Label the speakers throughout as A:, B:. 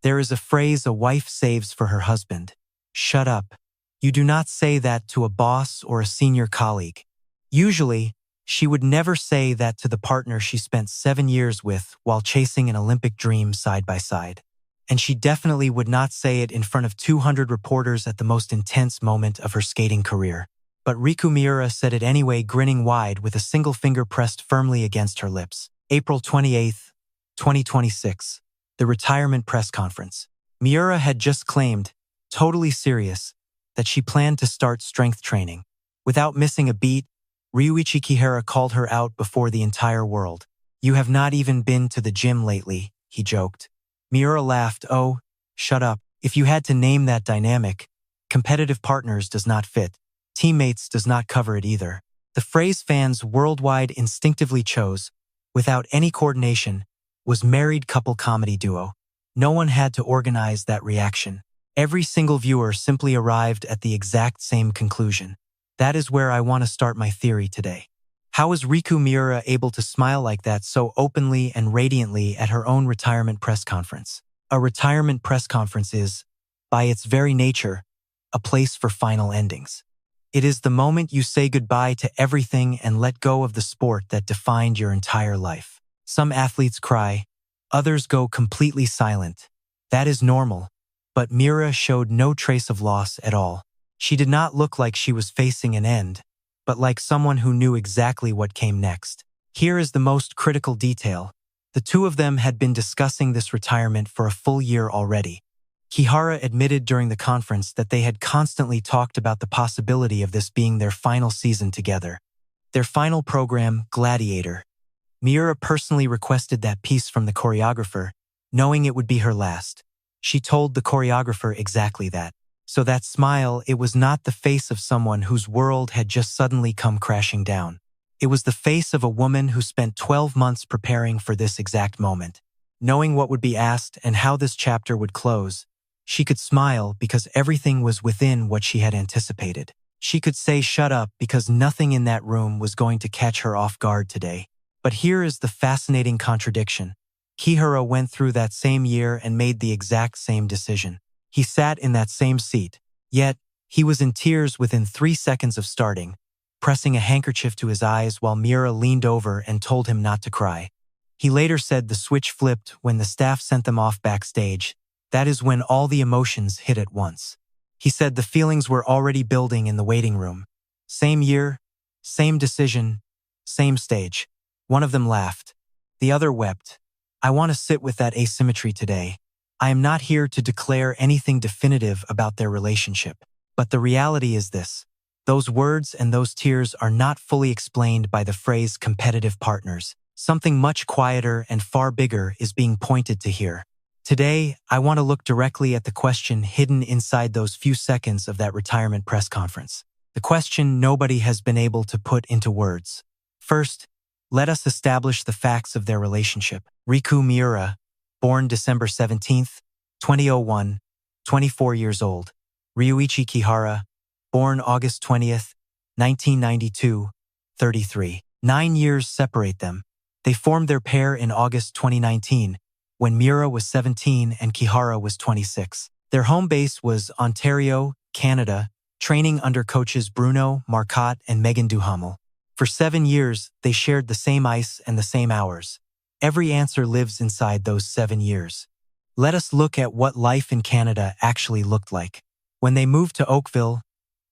A: There is a phrase a wife saves for her husband. Shut up. You do not say that to a boss or a senior colleague. Usually, she would never say that to the partner she spent 7 years with while chasing an Olympic dream side by side. And she definitely would not say it in front of 200 reporters at the most intense moment of her skating career. But Riku Miura said it anyway, grinning wide with a single finger pressed firmly against her lips. April 28, 2026. The retirement press conference. Miura had just claimed, totally serious, that she planned to start strength training. Without missing a beat, Ryuichi Kihara called her out before the entire world. You have not even been to the gym lately, he joked. Miura laughed. Oh, shut up. If you had to name that dynamic, competitive partners does not fit. Teammates does not cover it either. The phrase fans worldwide instinctively chose, without any coordination, was married couple comedy duo. No one had to organize that reaction. Every single viewer simply arrived at the exact same conclusion. That is where I want to start my theory today. How is Riku Miura able to smile like that so openly and radiantly at her own retirement press conference? A retirement press conference is, by its very nature, a place for final endings. It is the moment you say goodbye to everything and let go of the sport that defined your entire life. Some athletes cry, others go completely silent. That is normal, but Miura showed no trace of loss at all. She did not look like she was facing an end, but like someone who knew exactly what came next. Here is the most critical detail. The two of them had been discussing this retirement for a full year already. Kihara admitted during the conference that they had constantly talked about the possibility of this being their final season together. Their final program, Gladiator. Miura personally requested that piece from the choreographer, knowing it would be her last. She told the choreographer exactly that. So that smile, it was not the face of someone whose world had just suddenly come crashing down. It was the face of a woman who spent 12 months preparing for this exact moment. Knowing what would be asked and how this chapter would close, she could smile because everything was within what she had anticipated. She could say shut up because nothing in that room was going to catch her off guard today. But here is the fascinating contradiction. Kihara went through that same year and made the exact same decision. He sat in that same seat, yet he was in tears within 3 seconds of starting, pressing a handkerchief to his eyes while Miura leaned over and told him not to cry. He later said the switch flipped when the staff sent them off backstage. That is when all the emotions hit at once. He said the feelings were already building in the waiting room. Same year, same decision, same stage. One of them laughed. The other wept. I want to sit with that asymmetry today. I am not here to declare anything definitive about their relationship, but the reality is this. Those words and those tears are not fully explained by the phrase competitive partners. Something much quieter and far bigger is being pointed to here. Today, I want to look directly at the question hidden inside those few seconds of that retirement press conference. The question nobody has been able to put into words. First, let us establish the facts of their relationship. Riku Miura, born December 17, 2001, 24 years old. Ryuichi Kihara, born August 20, 1992, 33. 9 years separate them. They formed their pair in August 2019, when Miura was 17 and Kihara was 26. Their home base was Ontario, Canada, training under coaches Bruno Marcotte and Megan Duhamel. For 7 years, they shared the same ice and the same hours. Every answer lives inside those 7 years. Let us look at what life in Canada actually looked like. When they moved to Oakville,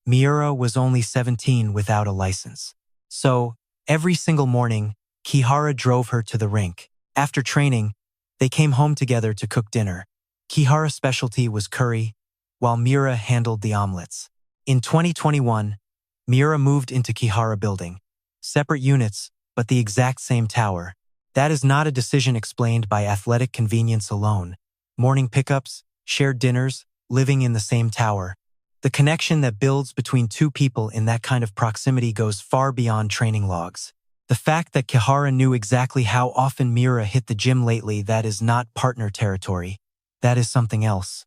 A: Miura was only 17 without a license. So, every single morning, Kihara drove her to the rink. After training, they came home together to cook dinner. Kihara's specialty was curry, while Miura handled the omelets. In 2021, Miura moved into Kihara building. Separate units, but the exact same tower. That is not a decision explained by athletic convenience alone. Morning pickups, shared dinners, living in the same tower. The connection that builds between two people in that kind of proximity goes far beyond training logs. The fact that Kihara knew exactly how often Miura hit the gym lately, that is not partner territory. That is something else.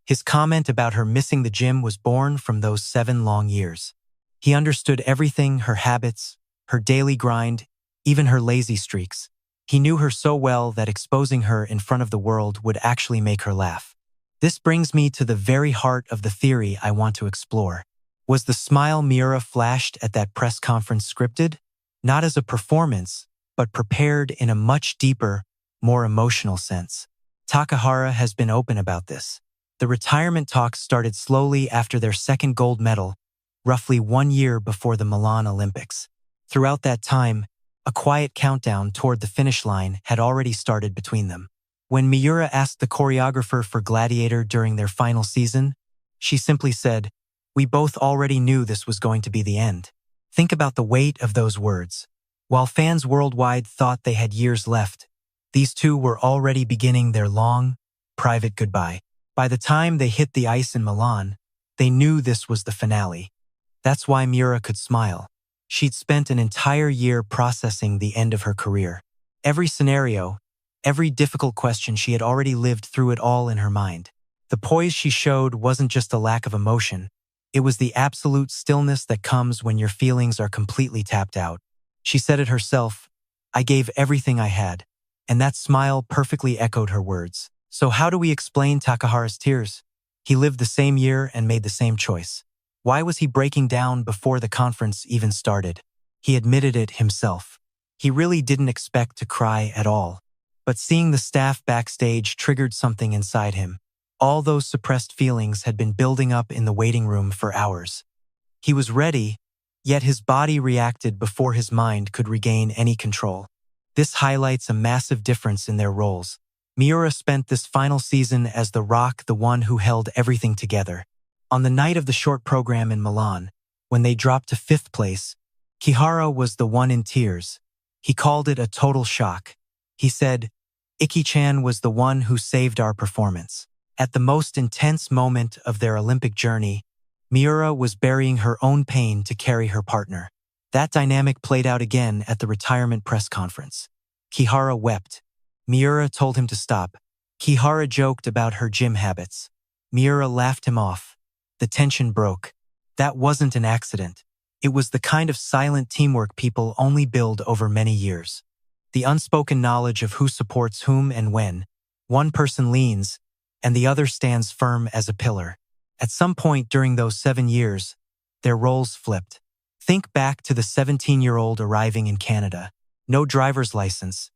A: His comment about her missing the gym was born from those 7 long years. He understood everything, her habits, her daily grind, even her lazy streaks. He knew her so well that exposing her in front of the world would actually make her laugh. This brings me to the very heart of the theory I want to explore. Was the smile Miura flashed at that press conference scripted? Not as a performance, but prepared in a much deeper, more emotional sense. Takahara has been open about this. The retirement talks started slowly after their second gold medal, roughly 1 year before the Milan Olympics. Throughout that time, a quiet countdown toward the finish line had already started between them. When Miura asked the choreographer for Gladiator during their final season, she simply said, "We both already knew this was going to be the end." Think about the weight of those words. While fans worldwide thought they had years left, these two were already beginning their long, private goodbye. By the time they hit the ice in Milan, they knew this was the finale. That's why Miura could smile. She'd spent an entire year processing the end of her career. Every scenario, every difficult question, she had already lived through it all in her mind. The poise she showed wasn't just a lack of emotion. It was the absolute stillness that comes when your feelings are completely tapped out. She said it herself, "I gave everything I had," and that smile perfectly echoed her words. So how do we explain Takahara's tears? He lived the same year and made the same choice. Why was he breaking down before the conference even started? He admitted it himself. He really didn't expect to cry at all. But seeing the staff backstage triggered something inside him. All those suppressed feelings had been building up in the waiting room for hours. He was ready, yet his body reacted before his mind could regain any control. This highlights a massive difference in their roles. Miura spent this final season as the Rock, the one who held everything together. On the night of the short program in Milan, when they dropped to 5th place, Kihara was the one in tears. He called it a total shock. He said, "Iki-chan was the one who saved our performance." At the most intense moment of their Olympic journey, Miura was burying her own pain to carry her partner. That dynamic played out again at the retirement press conference. Kihara wept. Miura told him to stop. Kihara joked about her gym habits. Miura laughed him off. The tension broke. That wasn't an accident. It was the kind of silent teamwork people only build over many years. The unspoken knowledge of who supports whom and when. One person leans, and the other stands firm as a pillar. At some point during those 7 years, their roles flipped. Think back to the 17-year-old arriving in Canada. No driver's license.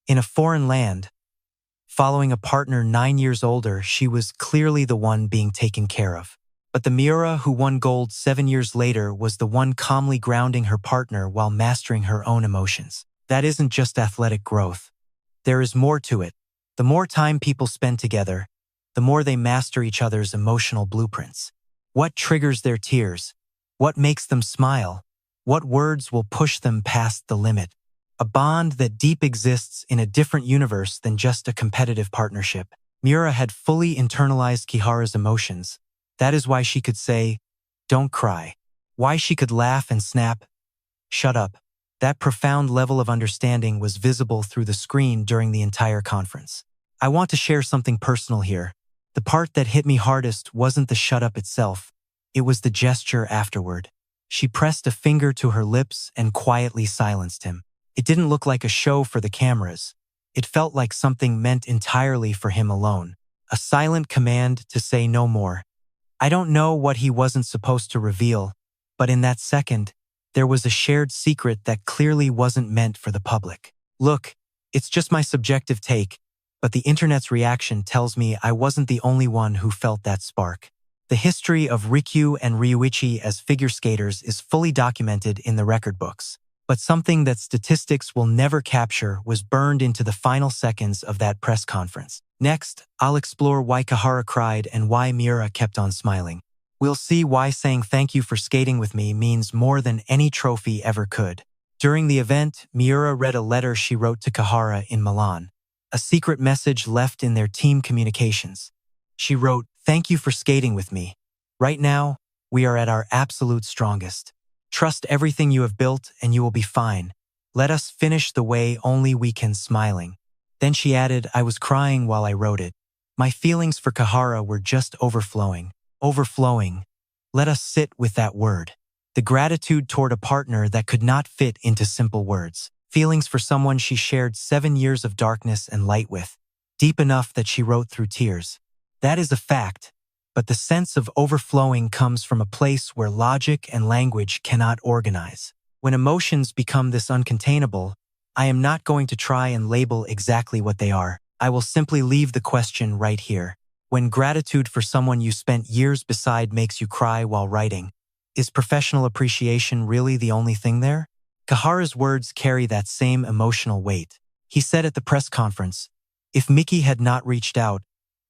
A: In a foreign land. Following a partner 9 years older, she was clearly the one being taken care of. But the Miura who won gold 7 years later was the one calmly grounding her partner while mastering her own emotions. That isn't just athletic growth. There is more to it. The more time people spend together, the more they master each other's emotional blueprints. What triggers their tears? What makes them smile? What words will push them past the limit? A bond that deep exists in a different universe than just a competitive partnership. Miura had fully internalized Kihara's emotions. That is why she could say, "Don't cry." Why she could laugh and snap, "Shut up." That profound level of understanding was visible through the screen during the entire conference. I want to share something personal here. The part that hit me hardest wasn't the shut up itself. It was the gesture afterward. She pressed a finger to her lips and quietly silenced him. It didn't look like a show for the cameras. It felt like something meant entirely for him alone. A silent command to say no more. I don't know what he wasn't supposed to reveal, but in that second, there was a shared secret that clearly wasn't meant for the public. Look, it's just my subjective take, but the internet's reaction tells me I wasn't the only one who felt that spark. The history of Riku and Ryuichi as figure skaters is fully documented in the record books. But something that statistics will never capture was burned into the final seconds of that press conference. Next, I'll explore why Kihara cried and why Miura kept on smiling. We'll see why saying thank you for skating with me means more than any trophy ever could. During the event, Miura read a letter she wrote to Kihara in Milan. A secret message left in their team communications. She wrote, "Thank you for skating with me. Right now, we are at our absolute strongest. Trust everything you have built and you will be fine. Let us finish the way only we can," smiling. Then she added, "I was crying while I wrote it. My feelings for Kihara were just overflowing. Overflowing. Let us sit with that word. The gratitude toward a partner that could not fit into simple words. Feelings for someone she shared 7 years of darkness and light with, deep enough that she wrote through tears. That is a fact, but the sense of overflowing comes from a place where logic and language cannot organize. When emotions become this uncontainable, I am not going to try and label exactly what they are. I will simply leave the question right here. When gratitude for someone you spent years beside makes you cry while writing, is professional appreciation really the only thing there? Kihara's words carry that same emotional weight. He said at the press conference, "If Miki had not reached out,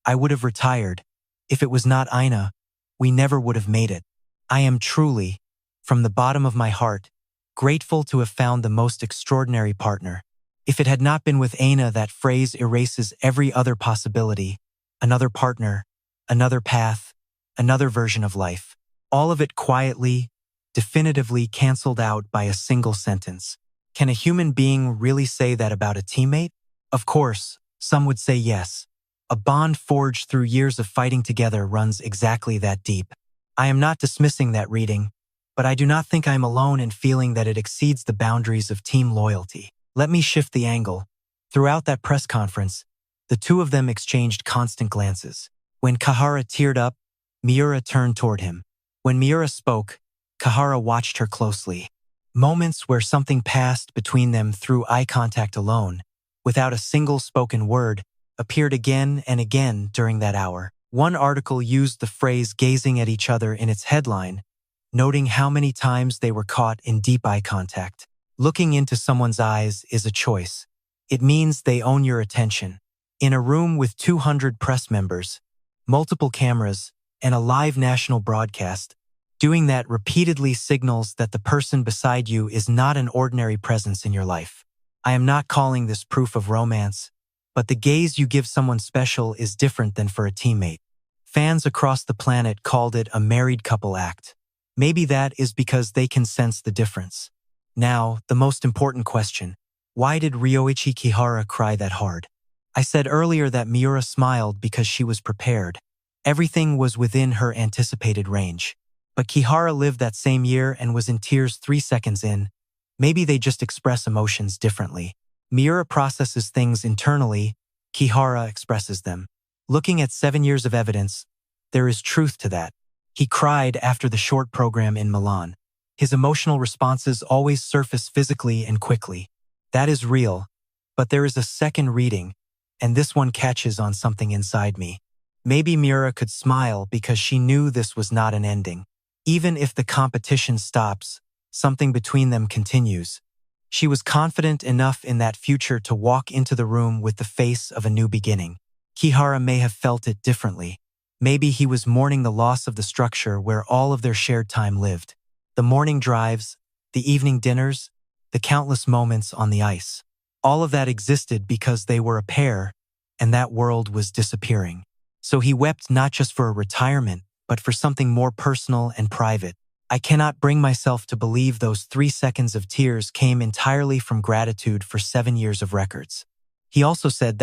A: I would have retired. If it was not Aina, we never would have made it. I am truly, from the bottom of my heart, grateful to have found the most extraordinary partner. If it had not been with Aina, that phrase erases every other possibility, another partner, another path, another version of life. All of it quietly, definitively canceled out by a single sentence. Can a human being really say that about a teammate? Of course, some would say yes. A bond forged through years of fighting together runs exactly that deep. I am not dismissing that reading, but I do not think I am alone in feeling that it exceeds the boundaries of team loyalty. Let me shift the angle. Throughout that press conference, the two of them exchanged constant glances. When Kihara teared up, Miura turned toward him. When Miura spoke, Kihara watched her closely. Moments where something passed between them through eye contact alone, without a single spoken word, appeared again and again during that hour. One article used the phrase gazing at each other in its headline, noting how many times they were caught in deep eye contact. Looking into someone's eyes is a choice. It means they own your attention. In a room with 200 press members, multiple cameras, and a live national broadcast, doing that repeatedly signals that the person beside you is not an ordinary presence in your life. I am not calling this proof of romance, but the gaze you give someone special is different than for a teammate. Fans across the planet called it a married couple act. Maybe that is because they can sense the difference. Now, the most important question. Why did Ryuichi Kihara cry that hard? I said earlier that Miura smiled because she was prepared. Everything was within her anticipated range. But Kihara lived that same year and was in tears 3 seconds in. Maybe they just express emotions differently. Miura processes things internally, Kihara expresses them. Looking at 7 years of evidence, there is truth to that. He cried after the short program in Milan. His emotional responses always surface physically and quickly. That is real, but there is a second reading, and this one catches on something inside me. Maybe Miura could smile because she knew this was not an ending. Even if the competition stops, something between them continues. She was confident enough in that future to walk into the room with the face of a new beginning. Kihara may have felt it differently. Maybe he was mourning the loss of the structure where all of their shared time lived. The morning drives, the evening dinners, the countless moments on the ice. All of that existed because they were a pair, and that world was disappearing. So he wept not just for a retirement, but for something more personal and private. I cannot bring myself to believe those 3 seconds of tears came entirely from gratitude for 7 years of records. He also said that